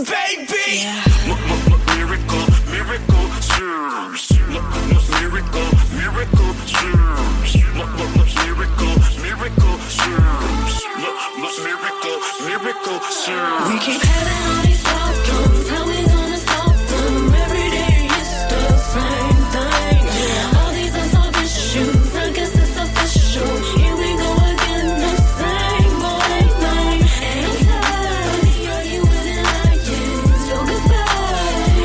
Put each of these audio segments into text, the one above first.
baby. Miracle, miracle, serves. Miracle, miracle, serves. Miracle, miracle, serves. Miracle, miracle, serves. We keep having all these problems. How we gonna solve them? Every day it's the same thing. All these unsolved issues, I guess it's official. Here we go again, the same old thing. And I'm tired of the arguing and lying. So goodbye,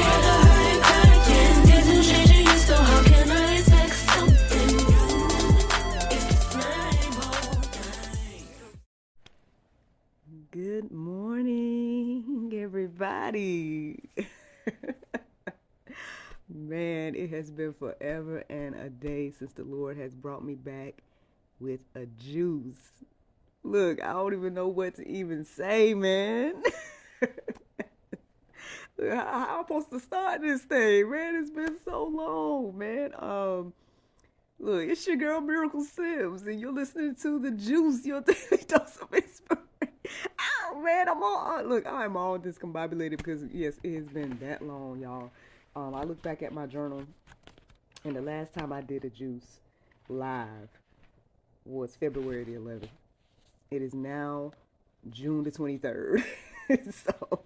all the hurt and crying. Things will change and you, so how can I expect something new? It's the same old thing. Good morning, everybody. Man, it has been forever and a day since the Lord has brought me back with a juice. Look, I don't even know what to even say, man. How I'm supposed to start this thing, man? It's been so long, man. Look, it's your girl Miracle Sims, and you're listening to the Juice. Your daily dose of inspiration. Oh man, I'm all discombobulated because yes, it has been that long, y'all. I look back at my journal, and the last time I did a juice live was February the 11th. It is now June the 23rd. So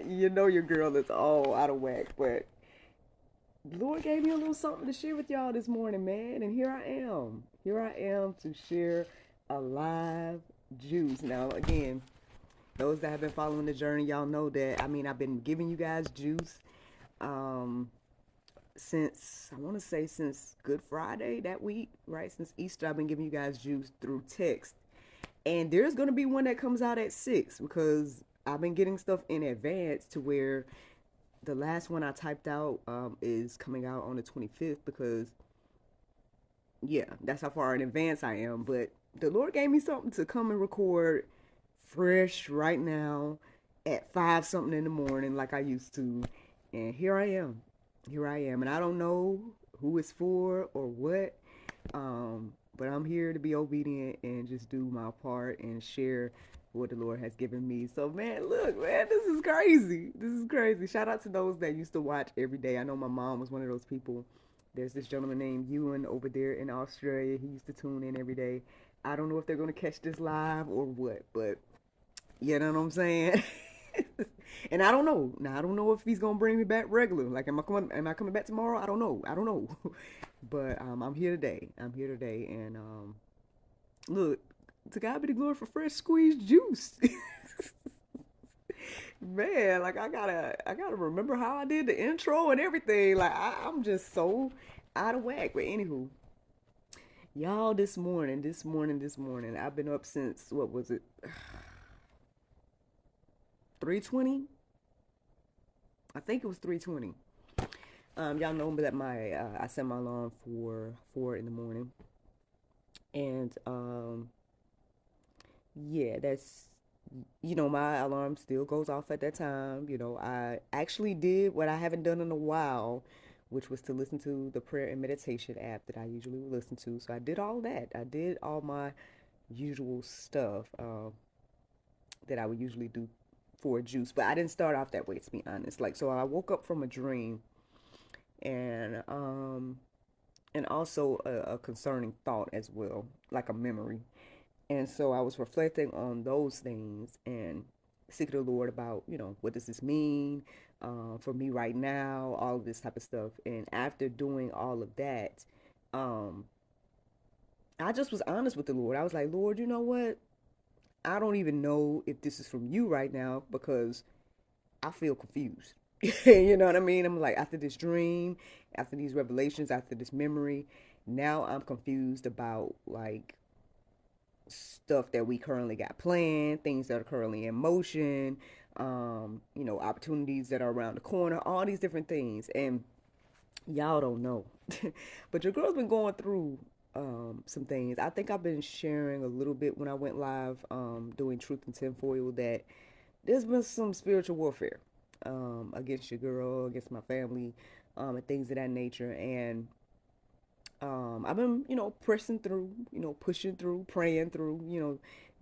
you know your girl is all out of whack, but the Lord gave me a little something to share with y'all this morning, man, and here I am. Here I am to share a live juice. Now, again, those that have been following the journey, y'all know that, I've been giving you guys juice since Good Friday that week, right? Since Easter, I've been giving you guys juice through text. And there's going to be one that comes out at 6 because I've been getting stuff in advance to where the last one I typed out is coming out on the 25th because, yeah, that's how far in advance I am. But the Lord gave me something to come and record fresh right now at 5 something in the morning like I used to. And here I am. And I don't know who it's for or what. But I'm here to be obedient and just do my part and share what the Lord has given me. So, man, look, man, this is crazy. Shout out to those that used to watch every day. I know my mom was one of those people. There's this gentleman named Ewan over there in Australia. He used to tune in every day. I don't know if they're going to catch this live or what, but you know what I'm saying? And I don't know. Now, I don't know if he's going to bring me back regular. Like, am I coming back tomorrow? I don't know. But I'm here today. And look, to God be the glory for fresh squeezed juice. Man, like I gotta remember how I did the intro and everything. Like I'm just so out of whack. But anywho, y'all, this morning, I've been up since, what was it? 3:20? I think it was 3:20. Y'all know that I set my alarm for 4 in the morning. And yeah, that's, my alarm still goes off at that time. I actually did what I haven't done in a while, which was to listen to the prayer and meditation app that I usually listen to. So I did all that. I did all my usual stuff that I would usually do for a juice, but I didn't start off that way, to be honest. Like, so I woke up from a dream and also a concerning thought as well, like a memory. And so I was reflecting on those things and seeking the Lord about, what does this mean for me right now, all of this type of stuff. And after doing all of that, I just was honest with the Lord. I was like, Lord, you know what? I don't even know if this is from you right now because I feel confused. You know what I mean? I'm like, after this dream, after these revelations, after this memory, now I'm confused about like stuff that we currently got planned, things that are currently in motion, opportunities that are around the corner, all these different things. And y'all don't know. But your girl's been going through some things. I think I've been sharing a little bit when I went live doing Truth and Tinfoil that there's been some spiritual warfare against your girl, against my family, and things of that nature. And I've been, pressing through, pushing through, praying through,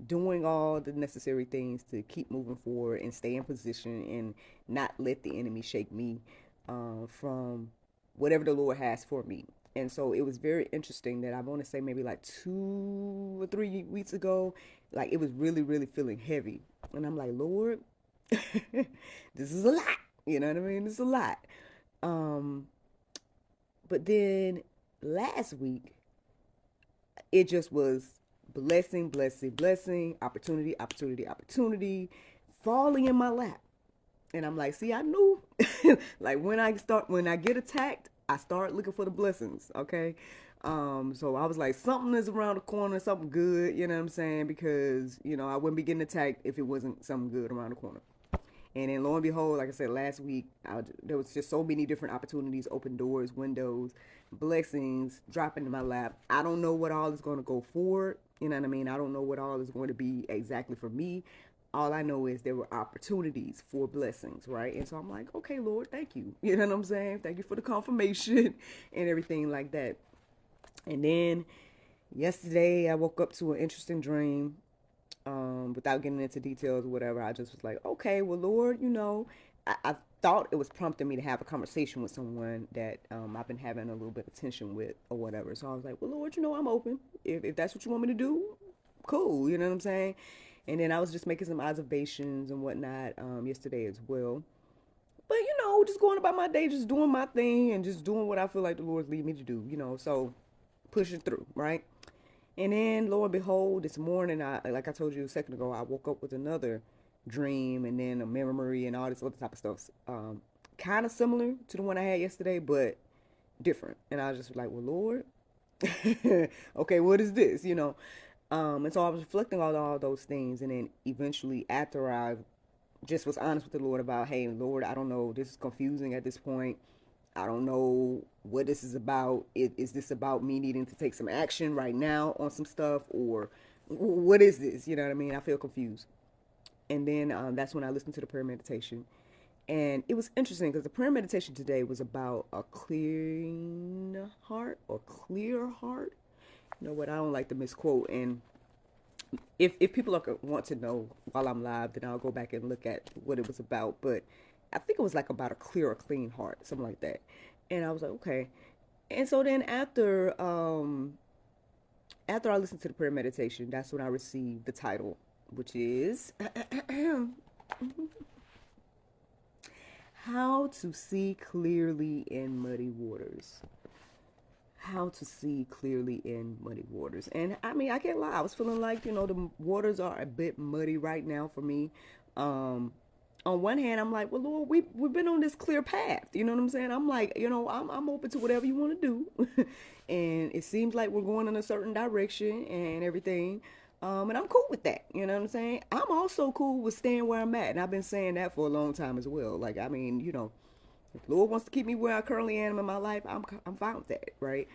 doing all the necessary things to keep moving forward and stay in position and not let the enemy shake me from whatever the Lord has for me. And so it was very interesting that I want to say maybe like 2 or 3 weeks ago, like it was really, really feeling heavy. And I'm like, Lord, this is a lot. You know what I mean? It's a lot. Um, but then last week, it just was blessing, blessing, blessing, opportunity, opportunity, opportunity, falling in my lap. And I'm like, see, I knew. Like when I get attacked, I start looking for the blessings. Okay. So I was like, something is around the corner, something good, you know what I'm saying? Because, I wouldn't be getting attacked if it wasn't something good around the corner. And then lo and behold, like I said last week, there was just so many different opportunities, open doors, windows, blessings dropping in my lap. I don't know what all is going to go forward. You know what I mean? I don't know what all is going to be exactly for me. All I know is there were opportunities for blessings, right? And so I'm like, okay, Lord, thank you. You know what I'm saying? Thank you for the confirmation and everything like that. And then yesterday, I woke up to an interesting dream. Without getting into details or whatever, I just was like, okay, well, Lord, I thought it was prompting me to have a conversation with someone that I've been having a little bit of tension with or whatever. So I was like, well, Lord, I'm open. If that's what you want me to do, cool. You know what I'm saying? And then I was just making some observations and whatnot yesterday as well. But, just going about my day, just doing my thing and just doing what I feel like the Lord's leading me to do, so pushing through, right? And then, lo and behold, this morning, like I told you a second ago, I woke up with another dream and then a memory and all this other type of stuff. Kind of similar to the one I had yesterday, but different. And I was just like, well, Lord, okay, what is this? And so I was reflecting on all those things. And then eventually, after I just was honest with the Lord about, hey, Lord, I don't know, this is confusing at this point. I don't know what this is about. Is this about me needing to take some action right now on some stuff, or what is this? You know what I mean? I feel confused. And then that's when I listened to the prayer meditation. And it was interesting because the prayer meditation today was about a clean heart or clear heart. You know what? I don't like to misquote. And if people want to know while I'm live, then I'll go back and look at what it was about. But I think it was like about a clear or clean heart, something like that. And I was like, okay. And so then after I listened to the prayer meditation, that's when I received the title, which is How to See Clearly in Muddy Waters. How to see clearly in muddy waters. And I mean, I can't lie, I was feeling like, the waters are a bit muddy right now for me. On one hand, I'm like, well, Lord, we've been on this clear path. You know what I'm saying? I'm like, I'm open to whatever you want to do. And it seems like we're going in a certain direction and everything. And I'm cool with that. You know what I'm saying? I'm also cool with staying where I'm at. And I've been saying that for a long time as well. Like, I mean, if the Lord wants to keep me where I currently am in my life, I'm fine with that, right?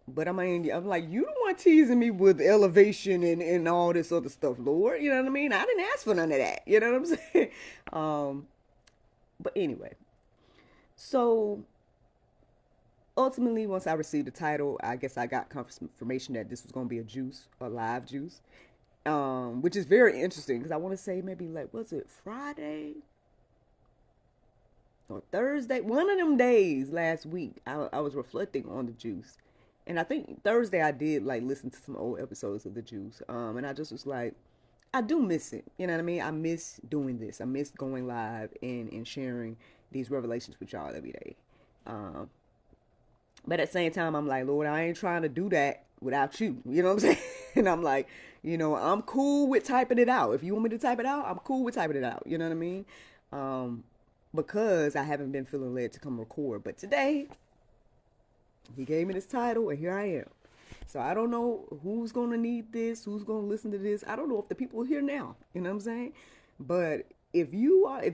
But I mean, I'm like, you don't want teasing me with elevation and all this other stuff, Lord. You know what I mean? I didn't ask for none of that. You know what I'm saying? But anyway, so ultimately, once I received the title, I guess I got confirmation that this was going to be a live juice, which is very interesting because I want to say maybe like, was it Friday or Thursday? One of them days last week, I was reflecting on the juice. And I think Thursday I did like listen to some old episodes of the juice. And I just was like, I do miss it. You know what I mean? I miss doing this. I miss going live and sharing these revelations with y'all every day. But at the same time, I'm like, Lord, I ain't trying to do that without you. You know what I'm saying? And I'm like, I'm cool with typing it out. If you want me to type it out, I'm cool with typing it out. You know what I mean? Because I haven't been feeling led to come record. But today, he gave me this title, and here I am. So I don't know who's going to need this, who's going to listen to this. I don't know if the people are here now. You know what I'm saying? But if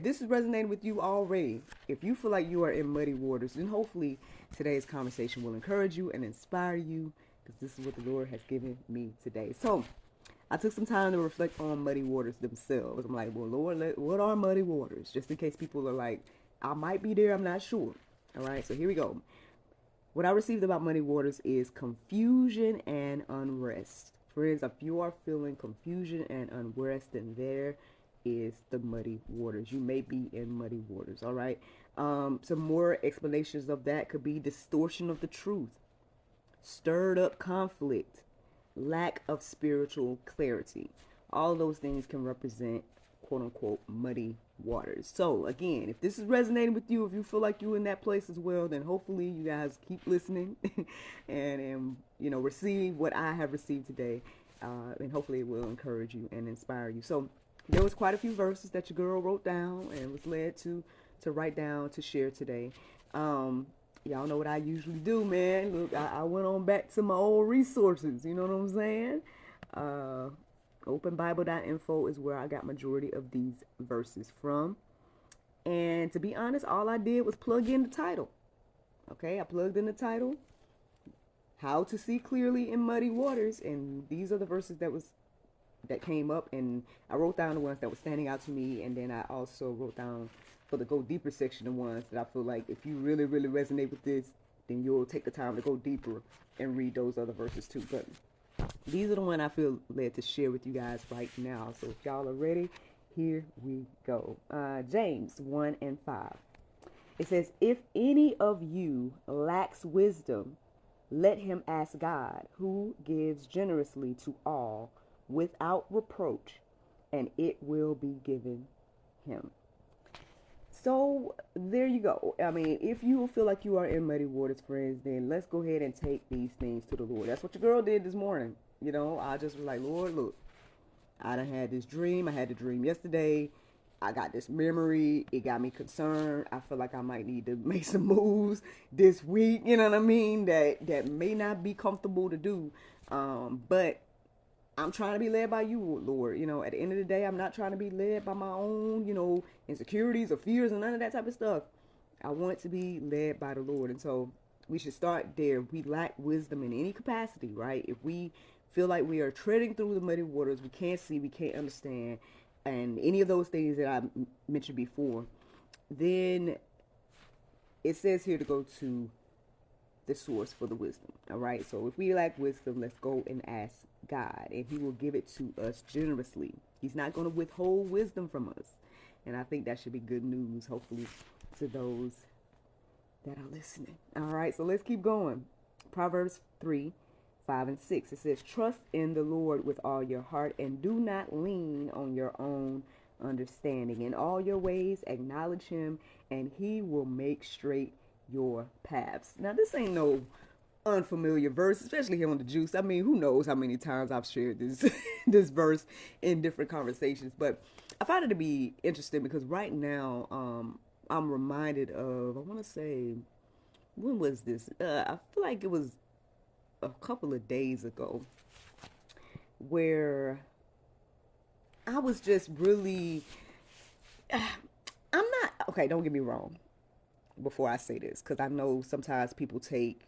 this is resonating with you already, if you feel like you are in muddy waters, then hopefully today's conversation will encourage you and inspire you, because this is what the Lord has given me today. So I took some time to reflect on muddy waters themselves. I'm like, well, Lord, what are muddy waters? Just in case people are like, I might be there, I'm not sure. All right, so here we go. What I received about muddy waters is confusion and unrest. Friends, if you are feeling confusion and unrest, then there is the muddy waters. You may be in muddy waters, all right? Some more explanations of that could be distortion of the truth, stirred up conflict, lack of spiritual clarity. All those things can represent quote unquote muddy waters. So again, if this is resonating with you, if you feel like you're in that place as well, then hopefully you guys keep listening and receive what I have received today, and hopefully it will encourage you and inspire you. So there was quite a few verses that your girl wrote down and was led to write down to share today. Y'all know what I usually do, man. Look, I went on back to my old resources. You know what I'm saying? Openbible.info is where I got majority of these verses from. And to be honest, all I did was plug in the title. Okay, I plugged in the title, How to See Clearly in Muddy Waters. And these are the verses that came up. And I wrote down the ones that were standing out to me. And then I also wrote down for the Go Deeper section the ones that I feel like if you really, really resonate with this, then you'll take the time to go deeper and read those other verses too. But these are the ones I feel led to share with you guys right now. So if y'all are ready, here we go. James 1:5. It says, if any of you lacks wisdom, let him ask God, who gives generously to all without reproach, and it will be given him. So there you go. I mean, if you feel like you are in muddy waters, friends, then let's go ahead and take these things to the Lord. That's what your girl did this morning. I just was like, Lord, look, I done had this dream. I had the dream yesterday. I got this memory. It got me concerned. I feel like I might need to make some moves this week. You know what I mean? That may not be comfortable to do. But I'm trying to be led by you, Lord. At the end of the day, I'm not trying to be led by my own, insecurities or fears and none of that type of stuff. I want to be led by the Lord. And so we should start there. We lack wisdom in any capacity, right? If we feel like we are treading through the muddy waters, we can't see, we can't understand, and any of those things that I mentioned before, then it says here to go to the source for the wisdom. All right. So if we lack wisdom, let's go and ask God, and he will give it to us generously. He's not going to withhold wisdom from us. And I think that should be good news, hopefully, to those that are listening. All right. So let's keep going. Proverbs 3:5-6. It says, trust in the Lord with all your heart and do not lean on your own understanding. In all your ways, acknowledge him and he will make straight your paths. Now, this ain't no unfamiliar verse, especially here on the Juice. I mean, who knows how many times I've shared this this verse in different conversations, but I find it to be interesting because right now I'm reminded of, I want to say, when was this? I feel like it was a couple of days ago where I was just really, I'm not, okay, don't get me wrong before I say this, because I know sometimes people take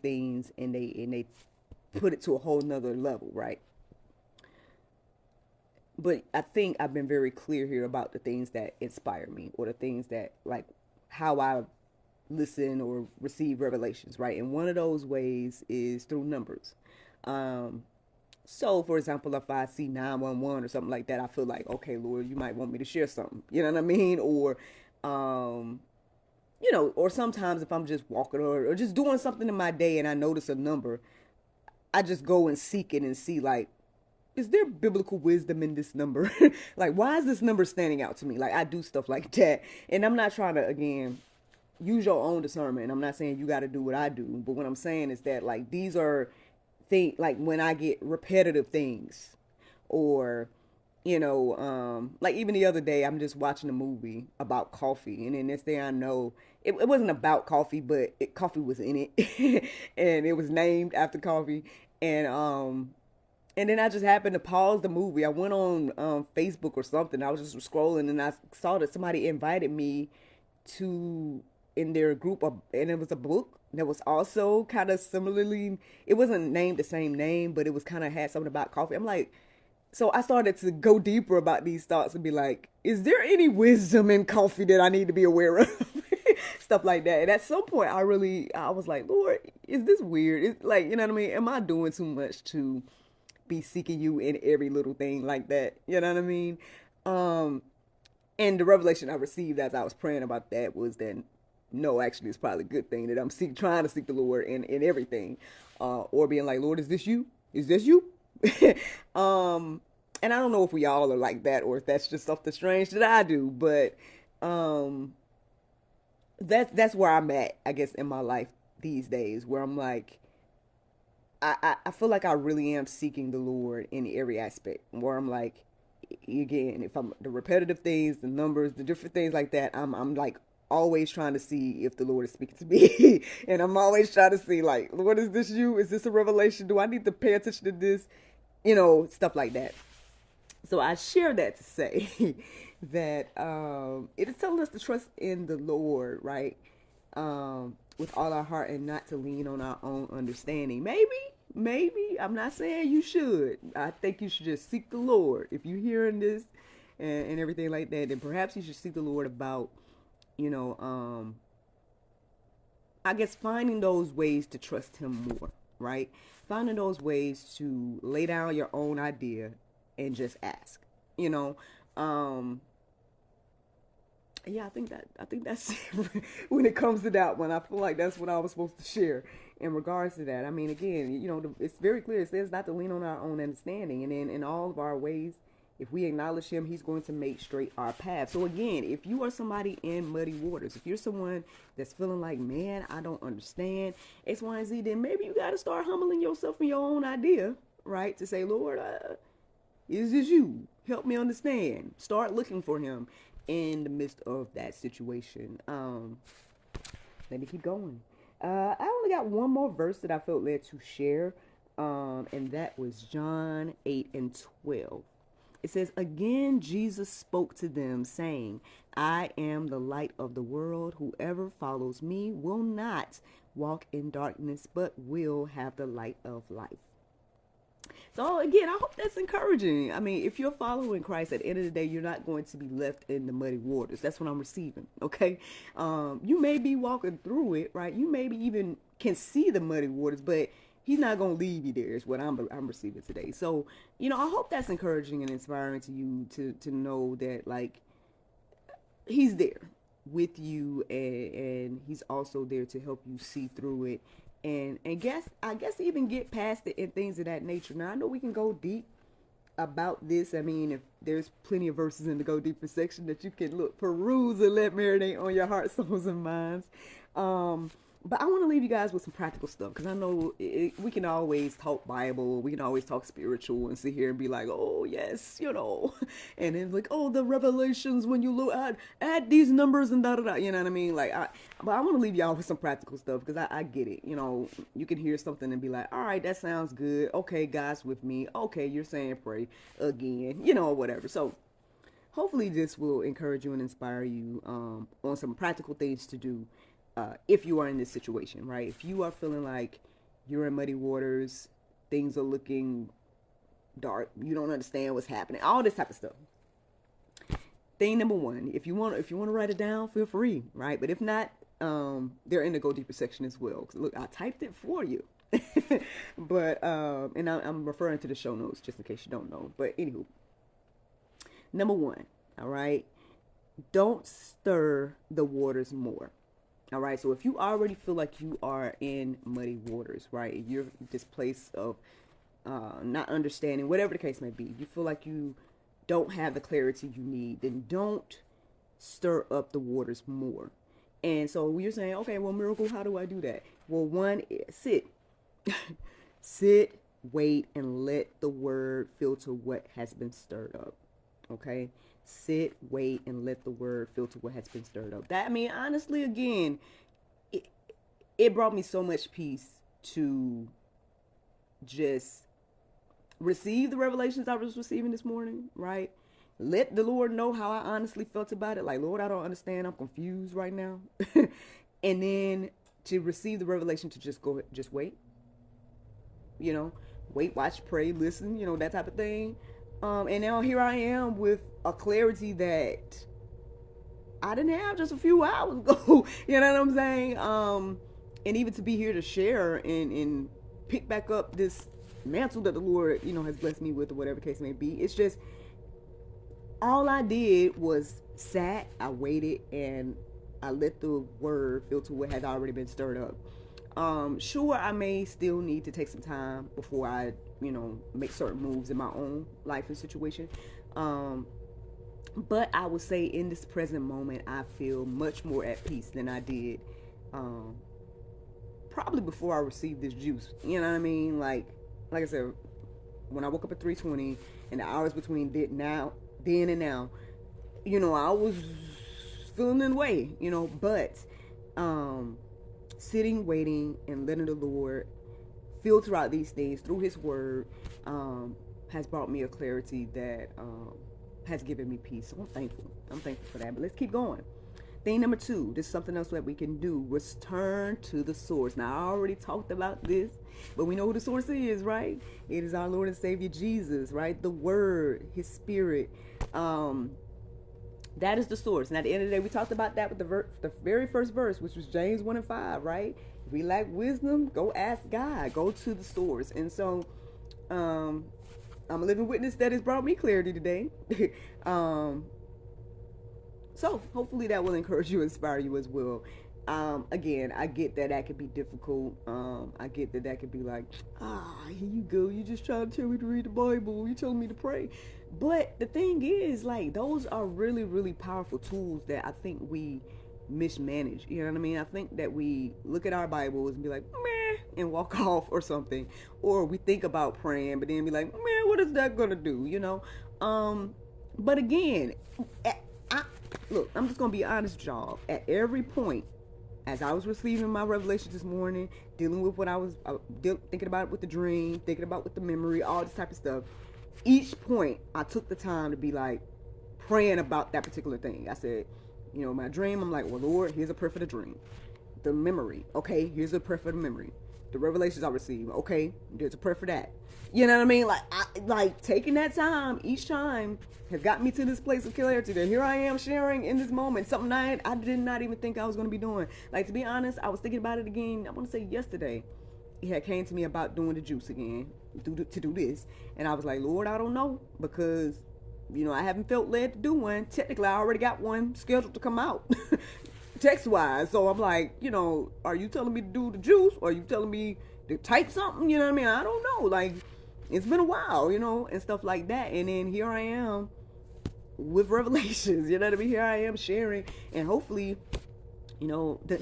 things and they put it to a whole nother level, right? But I think I've been very clear here about the things that inspire me, or the things that, like, how I listen or receive revelations, right? And one of those ways is through numbers. So, for example, if I see 911 or something like that, I feel like, okay, Lord, you might want me to share something. You know what I mean? Or, or sometimes if I'm just walking or just doing something in my day and I notice a number, I just go and seek it and see, like, is there biblical wisdom in this number? Like, why is this number standing out to me? Like, I do stuff like that. And I'm not trying to, again, use your own discernment. I'm not saying you got to do what I do. But what I'm saying is that, like, these are things, like, when I get repetitive things, or, like even the other day, I'm just watching a movie about coffee. And then this day I know it wasn't about coffee, but coffee was in it. And it was named after coffee. And then I just happened to pause the movie. I went on Facebook or something. I was just scrolling and I saw that somebody invited me to, in their group, and it was a book that was also kind of similarly, it wasn't named the same name, but it was kind of had something about coffee. I'm like, so I started to go deeper about these thoughts and be like, is there any wisdom in coffee that I need to be aware of? Stuff like that. And at some point I was like, Lord, is this weird? It's like, you know what I mean? Am I doing too much to be seeking you in every little thing like that. You know what I mean? And the revelation I received as I was praying about that was that no, actually, it's probably a good thing that I'm trying to seek the Lord in everything, or being like, Lord, is this you? Is this you? And I don't know if we all are like that or if that's just something strange that I do, but that's where I'm at, I guess, in my life these days, where I'm like, I feel like I really am seeking the Lord in every aspect. Where I'm like, again, if I'm the repetitive things, the numbers, the different things like that, I'm like always trying to see if the Lord is speaking to me, and I'm always trying to see like, Lord, is this you? Is this a revelation? Do I need to pay attention to this? You know, stuff like that. So I share that to say that it is telling us to trust in the Lord, right? With all our heart and not to lean on our own understanding. Maybe I'm not saying you should. I think you should just seek the Lord. If you're hearing this and everything like that, then perhaps you should seek the Lord about, I guess finding those ways to trust him more, right? Finding those ways to lay down your own idea and just ask, yeah, I think that's when it comes to that one. I feel like that's what I was supposed to share in regards to that. I mean, again, it's very clear. It says not to lean on our own understanding, and then in all of our ways, if we acknowledge him, he's going to make straight our path. So again, if you are somebody in muddy waters, if you're someone that's feeling like, man, I don't understand X, Y, and Z, then maybe you got to start humbling yourself in your own idea, right? To say, Lord, is this you? Help me understand. Start looking for him in the midst of that situation. Let me keep going. I only got one more verse that I felt led to share, and that was John 8:12. It says, again, Jesus spoke to them, saying, I am the light of the world. Whoever follows me will not walk in darkness, but will have the light of life. So again, I hope that's encouraging. I mean, if you're following Christ, at the end of the day, you're not going to be left in the muddy waters. That's what I'm receiving. Okay. You may be walking through it, right? You maybe even can see the muddy waters, but he's not going to leave you there is what I'm receiving today. So, I hope that's encouraging and inspiring to you to know that like he's there with you and he's also there to help you see through it. And I guess even get past it and things of that nature. Now, I know we can go deep about this. I mean, if there's plenty of verses in the Go Deeper section that you can peruse and let marinate on your heart, souls, and minds. But I want to leave you guys with some practical stuff, because I know we can always talk Bible, we can always talk spiritual and sit here and be like, oh, yes, and then like, oh, the revelations when you look add these numbers and da-da-da, you know what I mean? Like, but I want to leave y'all with some practical stuff, because I get it. You can hear something and be like, all right, that sounds good. Okay, God's with me. Okay, you're saying pray again, or whatever. So hopefully this will encourage you and inspire you on some practical things to do. If you are in this situation, right? If you are feeling like you're in muddy waters, things are looking dark, you don't understand what's happening, all this type of stuff. Thing number one, if you want to write it down, feel free, right? But if not, they're in the Go Deeper section as well. Look, I typed it for you. But and I'm referring to the show notes just in case you don't know. But anywho, number one, all right, don't stir the waters more. All right, so if you already feel like you are in muddy waters, right, you're this place of not understanding, whatever the case may be, you feel like you don't have the clarity you need, then don't stir up the waters more. And so you're saying, okay, well, Miracle, how do I do that? Well, one, sit. Sit, wait, and let the word filter what has been stirred up, okay? Sit, wait, and let the word filter what has been stirred up. That, I mean, honestly, again, it brought me so much peace to just receive the revelations I was receiving this morning, right? Let the Lord know how I honestly felt about it. Like, Lord, I don't understand. I'm confused right now. And then to receive the revelation to just wait, wait, watch, pray, listen, that type of thing. And now here I am with a clarity that I didn't have just a few hours ago. You know what I'm saying? And even to be here to share and pick back up this mantle that the Lord, has blessed me with, or whatever case may be. It's just, all I did was sat, I waited, and I let the word filter what has already been stirred up. Sure, I may still need to take some time before I, make certain moves in my own life and situation. But I would say in this present moment, I feel much more at peace than I did, probably before I received this juice. You know what I mean? Like I said, when I woke up at 3:20, and the hours between then and now, I was feeling in the way, but sitting, waiting, and letting the Lord filter out these things through His Word has brought me a clarity that has given me peace. So I'm thankful. I'm thankful for that. But let's keep going. Thing number 2, this is something else that we can do. Return to the source. Now, I already talked about this, but we know who the source is, right? It is our Lord and Savior Jesus, right? The Word, His Spirit. That is the source. And at the end of the day, we talked about that with the very first verse, which was James 1:5, right? If we lack wisdom, go ask God. Go to the source. And so, I'm a living witness that has brought me clarity today. So hopefully that will encourage you, inspire you as well. Again, I get that could be difficult. I get that could be like, here you go. You just trying to tell me to read the Bible. You telling me to pray. But the thing is, like, those are really, really powerful tools that I think we mismanage. You know what I mean? I think that we look at our Bibles and be like, meh, and walk off or something. Or we think about praying, but then be like, man, what is that going to do? But again, look, I'm just going to be honest with y'all. At every point, as I was receiving my revelation this morning, dealing with what I was thinking about with the dream, thinking about with the memory, all this type of stuff, each point I took the time to be like praying about that particular thing. I said, my dream, I'm like, well, Lord, here's a prayer for the dream. The memory, okay, here's a prayer for the memory. The revelations I received, okay, there's a prayer for that. You know what I mean? Like taking that time each time has got me to this place of clarity that here I am sharing in this moment something I did not even think I was going to be doing. Like, to be honest, I was thinking about it again. I want to say yesterday, it had came to me about doing the juice again to do this, and I was like, Lord, I don't know, because I haven't felt led to do one. Technically, I already got one scheduled to come out. Text wise. So I'm like, are you telling me to do the juice, or are you telling me to type something? You know what I mean? I don't know. Like, it's been a while, and stuff like that. And then here I am with revelations, you know what I mean? Here I am sharing, and hopefully,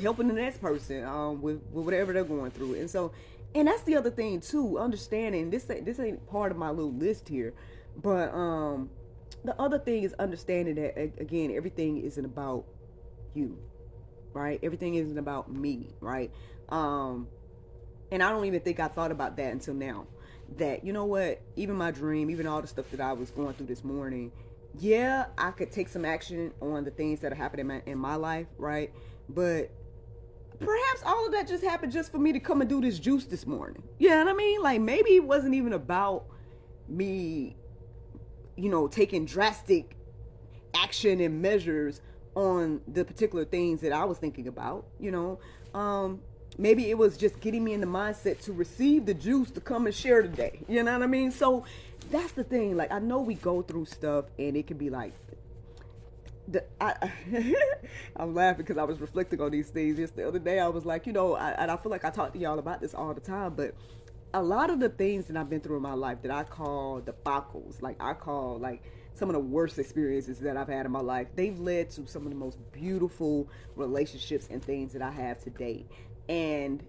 helping the next person with whatever they're going through. And so, and that's the other thing too, understanding this ain't part of my little list here, but the other thing is understanding that, again, everything isn't about you, right? Everything isn't about me, right? And I don't even think I thought about that until now. That, you know what, even my dream, even all the stuff that I was going through this morning, yeah, I could take some action on the things that are happening in my life, right? But perhaps all of that just happened just for me to come and do this juice this morning. You know what I mean? Like, maybe it wasn't even about me, taking drastic action and measures on the particular things that I was thinking about, maybe it was just getting me in the mindset to receive the juice to come and share today. You know what I mean? So that's the thing. Like, I know we go through stuff and it can be like, I'm laughing because I was reflecting on these things just the other day. I was like, and I feel like I talk to y'all about this all the time, but a lot of the things that I've been through in my life that I call debacles, like I call like some of the worst experiences that I've had in my life, they've led to some of the most beautiful relationships and things that I have today. And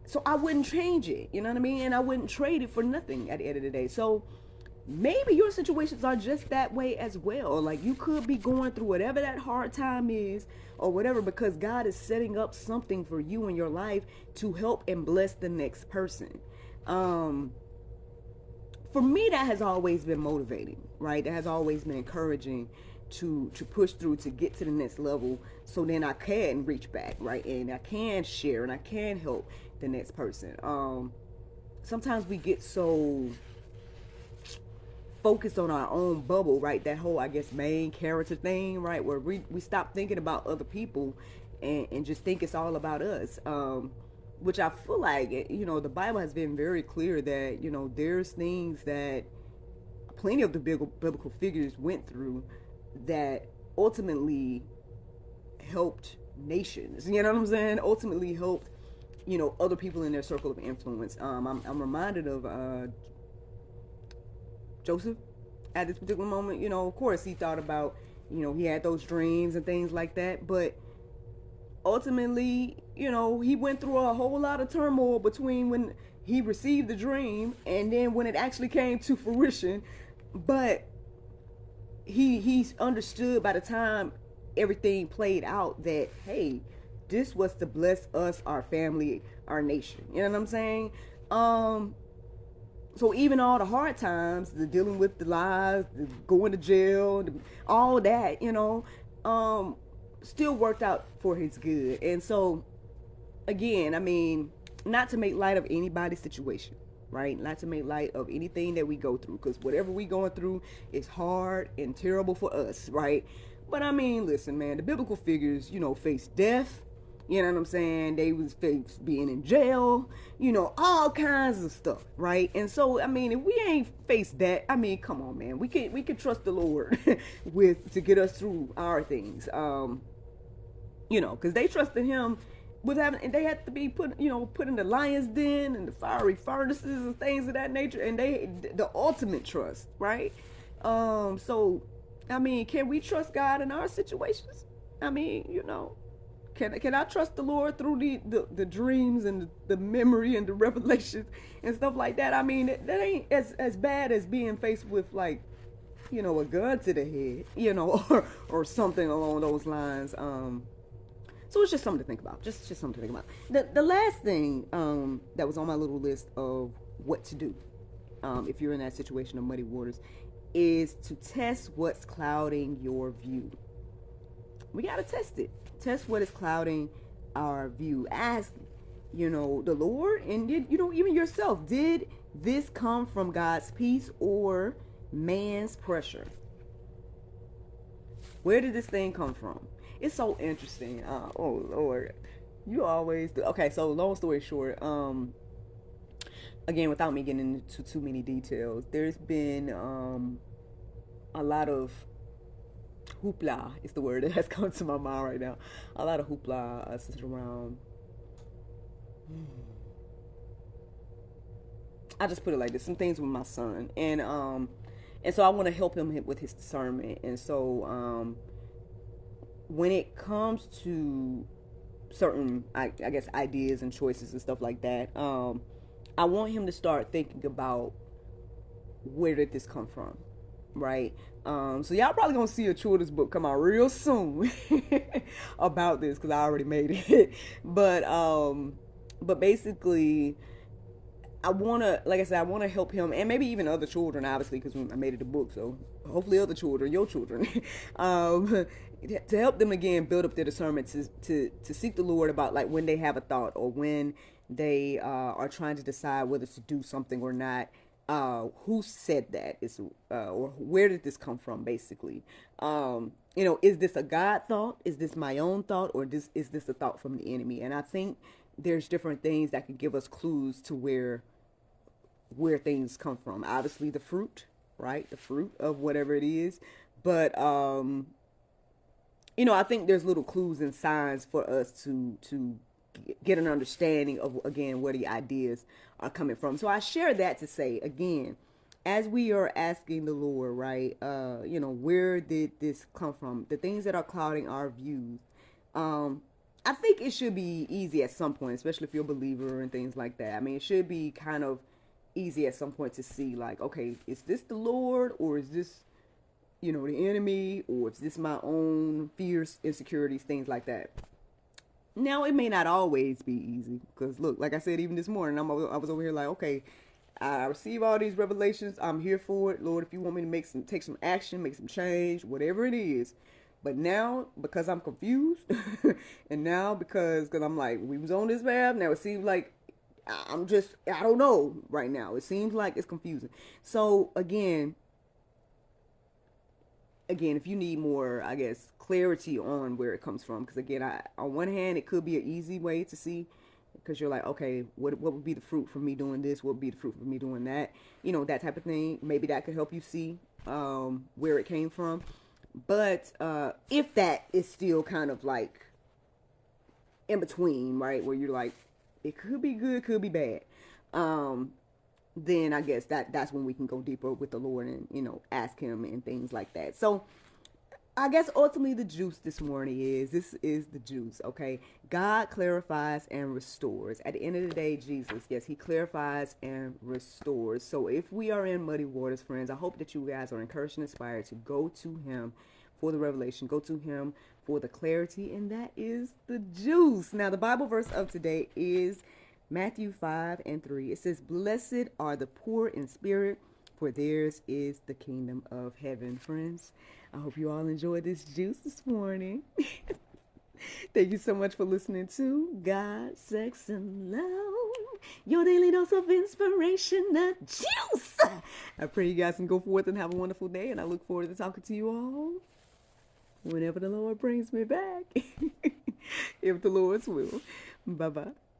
so I wouldn't change it, you know what I mean? And I wouldn't trade it for nothing at the end of the day. So maybe your situations are just that way as well. Like, you could be going through whatever that hard time is or whatever, because God is setting up something for you in your life to help and bless the next person. For me, that has always been motivating, right? That has always been encouraging to push through, to get to the next level, so then I can reach back, right? And I can share and I can help the next person. Sometimes we get so focused on our own bubble, right? That whole, I guess, main character thing, right? Where we stop thinking about other people and just think it's all about us. which I feel like, the Bible has been very clear that, there's things that plenty of the biblical figures went through that ultimately helped nations. You know what I'm saying? Ultimately helped, other people in their circle of influence. I'm reminded of Joseph at this particular moment. Of course, he thought about, he had those dreams and things like that, but ultimately, he went through a whole lot of turmoil between when he received the dream and then when it actually came to fruition. But he's understood by the time everything played out that, hey, this was to bless us, our family, our nation. You know what I'm saying? So even all the hard times, the dealing with the lies, the going to jail, all that, still worked out for his good. And so, again, I mean, not to make light of anybody's situation, right? Not to make light of anything that we go through, because whatever we going through is hard and terrible for us, right? But I mean, listen, man, the biblical figures, faced death. You know what I'm saying? They was faced being in jail, all kinds of stuff, right? And so, I mean, if we ain't faced that, I mean, come on, man, we can trust the Lord to get us through our things, because they trusted Him with having, and they had to be put in the lion's den and the fiery furnaces and things of that nature, and the ultimate trust, right? So, I mean, can we trust God in our situations? I mean, Can I trust the Lord through the dreams and the memory and the revelations and stuff like that? I mean, that ain't as bad as being faced with, like, a gun to the head, or something along those lines. So it's just something to think about. Just something to think about. The last thing that was on my little list of what to do if you're in that situation of muddy waters is to test what's clouding your view. We got to test it. Test what is clouding our view. Ask, the Lord, and did, even yourself, did this come from God's peace or man's pressure? Where did this thing come from? It's so interesting. Oh Lord, you always do. Okay, so long story short, again, without me getting into too many details, there's been a lot of hoopla is the word that has come to my mind right now. A lot of hoopla centered around. I just put it like this: some things with my son, and so I want to help him with his discernment. And so, when it comes to certain, I guess, ideas and choices and stuff like that, I want him to start thinking about where did this come from, right? So y'all probably gonna see a children's book come out real soon about this, because I already made it. But basically, I wanna, like I said, I wanna help him, and maybe even other children, obviously, because I made it a book. So hopefully, other children, your children, to help them again build up their discernment to seek the Lord about, like, when they have a thought or when they are trying to decide whether to do something or not. Who said that? Or where did this come from, basically? Is this a God thought? Is this my own thought? Or is this a thought from the enemy? And I think there's different things that could give us clues to where things come from. Obviously, the fruit, right? The fruit of whatever it is. But, I think there's little clues and signs for us to get an understanding of, again, where the ideas are coming from. So I share that to say, again, as we are asking the Lord, right, where did this come from? The things that are clouding our views. I think it should be easy at some point, especially if you're a believer and things like that. I mean, it should be kind of easy at some point to see, like, okay, is this the Lord, or is this, the enemy, or is this my own fears, insecurities, things like that? Now, it may not always be easy, because look, like I said, even this morning, I was over here like, okay, I receive all these revelations. I'm here for it. Lord, if you want me to take some action, make some change, whatever it is. But now, because I'm confused, and now because I'm like, we was on this path, now it seems like I don't know right now. It seems like it's confusing. So again, if you need more, I guess, clarity on where it comes from, because again, on one hand, it could be an easy way to see because you're like, okay, what would be the fruit for me doing this? What would be the fruit for me doing that? You know, that type of thing. Maybe that could help you see where it came from. But if that is still kind of like in between, right, where you're like, it could be good, could be bad, then I guess that's when we can go deeper with the Lord and, you know, ask him and things like that. So I guess ultimately the juice this morning is, this is the juice, okay? God clarifies and restores. At the end of the day, Jesus, yes, he clarifies and restores. So if we are in muddy waters, friends, I hope that you guys are encouraged and inspired to go to him for the revelation, go to him for the clarity, and that is the juice. Now, the Bible verse of today is Matthew 5:3. It says, "Blessed are the poor in spirit, for theirs is the kingdom of heaven." Friends, I hope you all enjoyed this juice this morning. Thank you so much for listening to God, Sex, and Love, your daily dose of inspiration, the juice. I pray you guys can go forth and have a wonderful day, and I look forward to talking to you all whenever the Lord brings me back, if the Lord's will. Bye-bye.